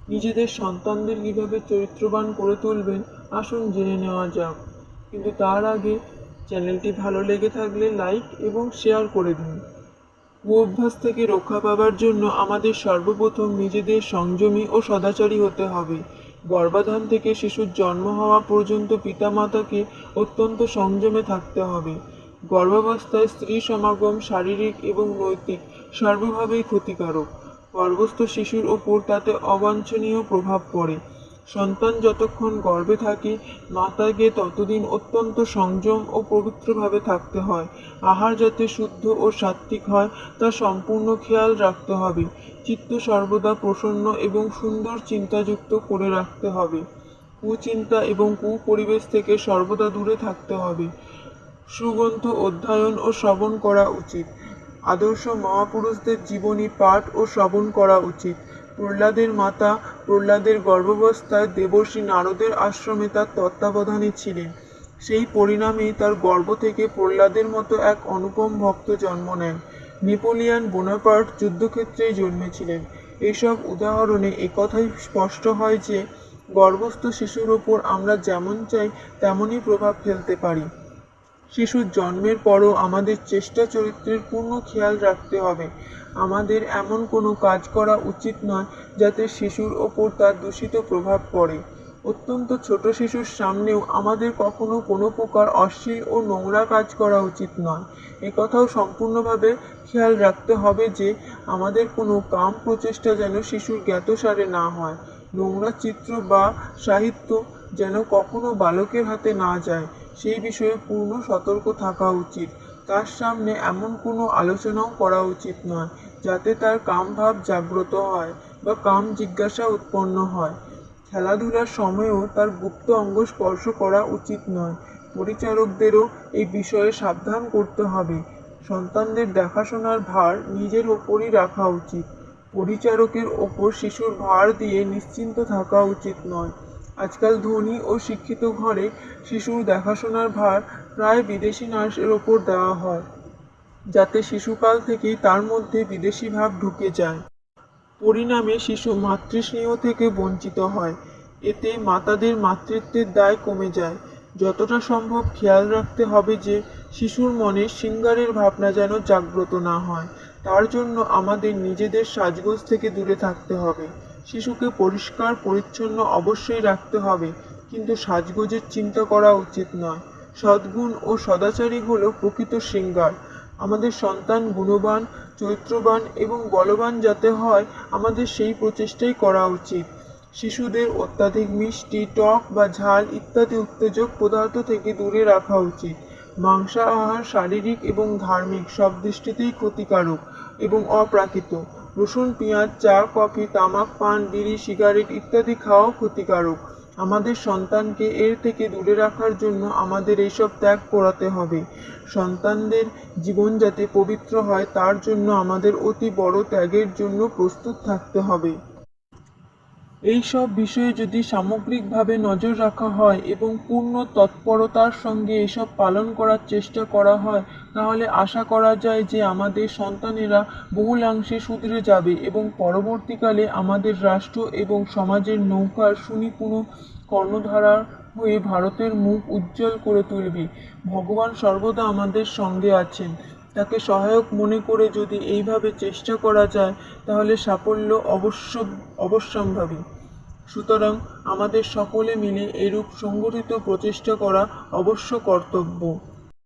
নিজেদের সন্তানদের কিভাবে চরিত্রবান করে তুলবেন আসুন জেনে নেওয়া যাক। কিন্তু তার আগে চ্যানেলটি ভালো লেগে থাকলে লাইক এবং শেয়ার করে দিন। কুঅভ্যাস থেকে রক্ষা পাবার জন্য আমাদের সর্বপ্রথম নিজেদের সংযমী ও সদাচারী হতে হবে। গর্ভাধান থেকে শিশুর জন্ম হওয়া পর্যন্ত পিতামাতাকে অত্যন্ত সংযমে থাকতে হবে। গর্ভাবস্থায় স্ত্রী সমাগম শারীরিক এবং নৈতিক সর্বভাবেই ক্ষতিকারক। গর্ভস্থ শিশুর ওপর তাতে অবাঞ্ছনীয় প্রভাব পড়ে। সন্তান যতক্ষণ গর্ভে থাকে মাতাকে ততদিন অত্যন্ত সংযম ও পবিত্রভাবে থাকতে হয়। আহার যাতে শুদ্ধ ও সাত্ত্বিক হয় তা সম্পূর্ণ খেয়াল রাখতে হবে। চিত্ত সর্বদা প্রসন্ন এবং সুন্দর চিন্তাযুক্ত করে রাখতে হবে। কুচিন্তা এবং কুপরিবেশ থেকে সর্বদা দূরে থাকতে হবে। সুগ্রন্থ অধ্যয়ন ও শ্রবণ করা উচিত। আদর্শ মহাপুরুষদের জীবনী পাঠ ও শ্রবণ করা উচিত। প্রহ্লাদের মাতা প্রহ্লাদের গর্ভাবস্থায় দেবর্ষি নারদের আশ্রমে তার তত্ত্বাবধানে ছিলেন। সেই পরিণামেই তার গর্ভ থেকে প্রহ্লাদের মতো এক অনুপম ভক্ত জন্ম নেন। নেপোলিয়ন বোনাপার্ট যুদ্ধক্ষেত্রেই জন্মেছিলেন। এসব উদাহরণে একথাই স্পষ্ট হয় যে গর্ভস্থ শিশুর ওপর আমরা যেমন চাই তেমনই প্রভাব ফেলতে পারি। শিশুর জন্মের পরও আমাদের চেষ্টা চরিত্রের পূর্ণ খেয়াল রাখতে হবে। আমাদের এমন কোনো কাজ করা উচিত নয় যাতে শিশুর ওপর তার দূষিত প্রভাব পড়ে। অত্যন্ত ছোট শিশুর সামনেও আমাদের কখনো কোনো প্রকার অশ্লীল ও নোংরা কাজ করা উচিত নয়। একথাও সম্পূর্ণভাবে খেয়াল রাখতে হবে যে আমাদের কোনো কাম প্রচেষ্টা যেন শিশুর জ্ঞাতসারে না হয়। নোংরা চিত্র বা সাহিত্য যেন কখনো বালকের হাতে না যায় সেই বিষয়ে পূর্ণ সতর্ক থাকা উচিত। তার সামনে এমন কোনো আলোচনাও করা উচিত নয় যাতে তার কামভাব জাগ্রত হয় বা কাম জিজ্ঞাসা উৎপন্ন হয়। খেলাধুলার সময়েও তার গুপ্ত অঙ্গ স্পর্শ করা উচিত নয়। পরিচারকদেরও এই বিষয়ে সাবধান করতে হবে। সন্তানদের দেখাশোনার ভার নিজের ওপরই রাখা উচিত। পরিচারকের ওপর শিশুর ভার দিয়ে নিশ্চিন্ত থাকা উচিত নয়। আজকাল ধনী ও শিক্ষিত ঘরে শিশুর দেখাশোনার ভার প্রায় বিদেশি নার্সের ওপর দেওয়া হয়, যাতে শিশুকাল থেকেই তার মধ্যে বিদেশি ভাব ঢুকে যায়। পরিণামে শিশু মাতৃস্নেহ থেকে বঞ্চিত হয়। এতে মাতাদের মাতৃত্বের দায় কমে যায়। যতটা সম্ভব খেয়াল রাখতে হবে যে শিশুর মনে শৃঙ্গারের ভাবনা যেন জাগ্রত না হয়। তার জন্য আমাদের নিজেদের সাজগোজ থেকে দূরে থাকতে হবে। শিশুকে পরিষ্কার পরিচ্ছন্ন অবশ্যই রাখতে হবে, কিন্তু সাজগোজের চিন্তা করা উচিত নয়। সদ্গুণ ও সদাচারী হলো প্রকৃত শৃঙ্গার। আমাদের সন্তান গুণবান চরিত্রবান এবং বলবান যাতে হয় আমাদের সেই প্রচেষ্টাই করা উচিত। শিশুদের অত্যাধিক মিষ্টি টক বা ঝাল ইত্যাদি উত্তেজক পদার্থ থেকে দূরে রাখা উচিত। মাংসাহার শারীরিক এবং ধার্মিক সব দৃষ্টিতেই ক্ষতিকারক এবং অপ্রাকৃত। রসুন পেঁয়াজ চা কফি তামাক পান বিড়ি সিগারেট ইত্যাদি খাওয়াও ক্ষতিকারক। আমাদের সন্তানকে এর থেকে দূরে রাখার জন্য আমাদের এইসব ত্যাগ করাতে হবে। সন্তানদের জীবন যাতে পবিত্র হয় তার জন্য আমাদের অতি বড় ত্যাগের জন্য প্রস্তুত থাকতে হবে। এই সব বিষয়ে যদি সামগ্রিকভাবে নজর রাখা হয় এবং পূর্ণ তৎপরতার সঙ্গে এসব পালন করার চেষ্টা করা হয় তাহলে আশা করা যায় যে আমাদের সন্তানেরা বহুলাংশে শুধরে যাবে এবং পরবর্তীকালে আমাদের রাষ্ট্র এবং সমাজের নৌকার সুনিপুণ কর্ণধার হয়ে ভারতের মুখ উজ্জ্বল করে তুলবে। ভগবান সর্বদা আমাদের সঙ্গে আছেন। তাকে সহায়ক মনে করে যদি এইভাবে চেষ্টা করা যায় তাহলে সাফল্য অবশ্যম্ভাবী। সুতরাং আমাদের সকলে মিলে এরূপ সংগঠিত প্রচেষ্টা করা অবশ্য কর্তব্য।